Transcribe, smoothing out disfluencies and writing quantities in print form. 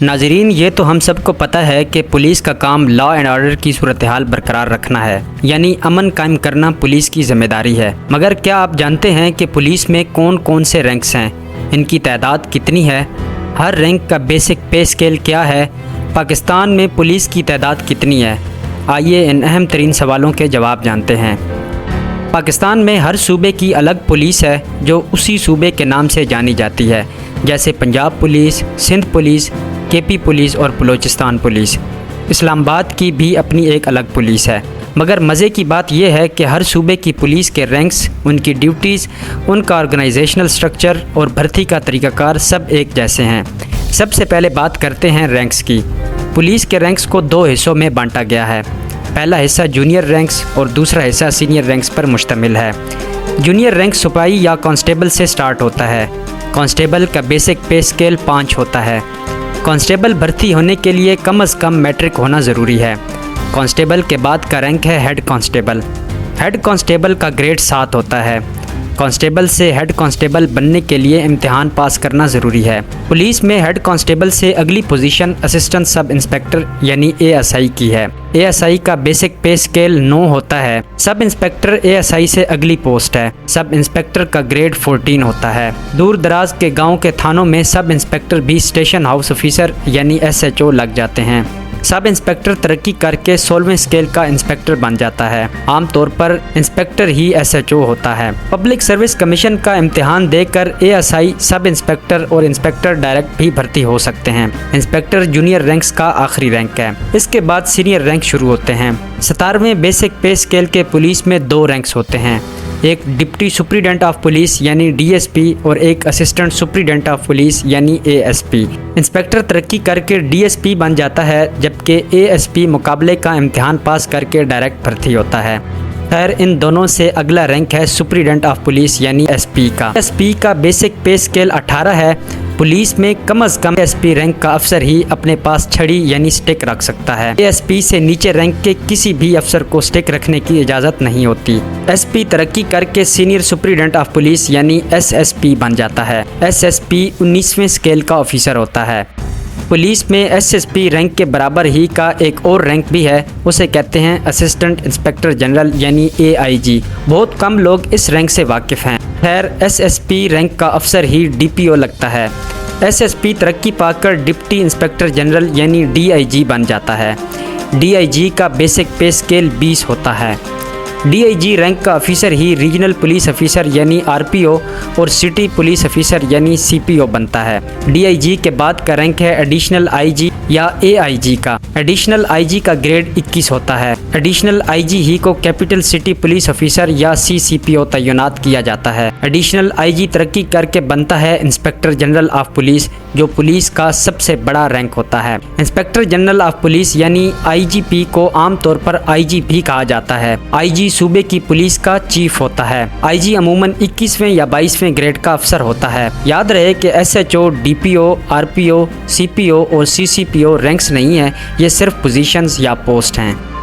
नाजरीन, ये तो हम सबको पता है कि पुलिस का काम लॉ एंड ऑर्डर की सूरत हाल बरकरार रखना है, यानी अमन कायम करना पुलिस की जिम्मेदारी है। मगर क्या आप जानते हैं कि पुलिस में कौन कौन से रैंक्स हैं, इनकी तादाद कितनी है, हर रैंक का बेसिक पे स्केल क्या है, पाकिस्तान में पुलिस की तादाद कितनी है? आइए इन अहम तरीन सवालों के जवाब जानते हैं। पाकिस्तान में हर सूबे की अलग पुलिस है जो उसी सूबे के नाम से जानी जाती है, जैसे Punjab police, Sindh police, KP police और बलूचिस्तान पुलिस। इस्लामाबाद की भी अपनी एक अलग पुलिस है। मगर मज़े की बात यह है कि हर सूबे की पुलिस के रैंक्स, उनकी ड्यूटीज़, उनका ऑर्गेनाइजेशनल स्ट्रक्चर और भर्ती का तरीक़ाकार सब एक जैसे हैं। सबसे पहले बात करते हैं रैंक्स की। पुलिस के रैंक्स को दो हिस्सों में बांटा गया है। पहला हिस्सा जूनियर रैंक्स और दूसरा हिस्सा सीनियर रैंक्स पर मुश्तमिल है। जूनियर रैंक सिपाही या कांस्टेबल से स्टार्ट होता है। कांस्टेबल का बेसिक पे स्केल 5 होता है। कांस्टेबल भर्ती होने के लिए कम से कम मैट्रिक होना ज़रूरी है। कांस्टेबल के बाद का रैंक है हेड कांस्टेबल। हेड कांस्टेबल का ग्रेड 7 होता है। कांस्टेबल से हेड कांस्टेबल बनने के लिए इम्तिहान पास करना ज़रूरी है। पुलिस में हेड कांस्टेबल से अगली पोजीशन असिस्टेंट सब इंस्पेक्टर यानी ASI की है। ASI का बेसिक पे स्केल 9 होता है। सब इंस्पेक्टर ASI से अगली पोस्ट है। सब इंस्पेक्टर का ग्रेड 14 होता है। दूर दराज के गाँव के थानों में सब इंस्पेक्टर भी स्टेशन हाउस ऑफिसर यानी SHO लग जाते हैं। सब इंस्पेक्टर तरक्की करके 16वें स्केल का इंस्पेक्टर बन जाता है। आमतौर पर इंस्पेक्टर ही SHO होता है। पब्लिक सर्विस कमीशन का इम्तिहान देकर ASI, सब इंस्पेक्टर और इंस्पेक्टर डायरेक्ट भी भर्ती हो सकते हैं। इंस्पेक्टर जूनियर रैंक्स का आखिरी रैंक है। इसके बाद सीनियर रैंक शुरू होते हैं। 17वें बेसिक पे स्केल के पुलिस में 2 रैंक्स होते हैं, एक डिप्टी सुप्रीडेंट ऑफ पुलिस यानी DSP और एक असिस्टेंट सुप्रीडेंट ऑफ पुलिस यानी ASP। इंस्पेक्टर तरक्की करके DSP बन जाता है, जबकि ASP मुकाबले का इम्तिहान पास करके डायरेक्ट भर्ती होता है। खैर, इन दोनों से अगला रैंक है सुप्रीडेंट ऑफ पुलिस यानी SP का। SP का बेसिक पे स्केल 18 है। पुलिस में कम से कम SP रैंक का अफसर ही अपने पास छड़ी यानी स्टिक रख सकता है। ASP से नीचे रैंक के किसी भी अफसर को स्टिक रखने की इजाज़त नहीं होती। SP तरक्की करके सीनियर सुप्रीडेंट ऑफ पुलिस यानी SSP बन जाता है। SSP 19वें स्केल का ऑफिसर होता है। पुलिस में SSP रैंक के बराबर ही का एक और रैंक भी है, उसे कहते हैं असिस्टेंट इंस्पेक्टर जनरल यानी AIG। बहुत कम लोग इस रैंक से वाकिफ़ हैं। खैर, SSP रैंक का अफसर ही DPO लगता है। SSP तरक्की पाकर डिप्टी इंस्पेक्टर जनरल यानी DIG बन जाता है। DIG का बेसिक पे स्केल 20 होता है। DIG रैंक का ऑफिसर ही रीजनल पुलिस ऑफिसर यानी RPO और सिटी पुलिस ऑफिसर यानी CPO बनता है। DIG के बाद का रैंक है एडिशनल IG या AIG का। एडिशनल IG का ग्रेड 21 होता है। एडिशनल IG ही को कैपिटल सिटी पुलिस ऑफिसर या CCPO तैनात किया जाता है। एडिशनल IG तरक्की करके बनता है इंस्पेक्टर जनरल ऑफ पुलिस, जो पुलिस का सबसे बड़ा रैंक होता है। इंस्पेक्टर जनरल ऑफ पुलिस यानी IGP को आमतौर पर IG भी कहा जाता है। IG सूबे की पुलिस का चीफ होता है। IG अमूमन 21वें या 22वें ग्रेड का अफसर होता है। याद रहे कि SHO, DPO, RPO, CPO और CCPO रैंक्स नहीं है, ये सिर्फ पोजीशंस या पोस्ट हैं।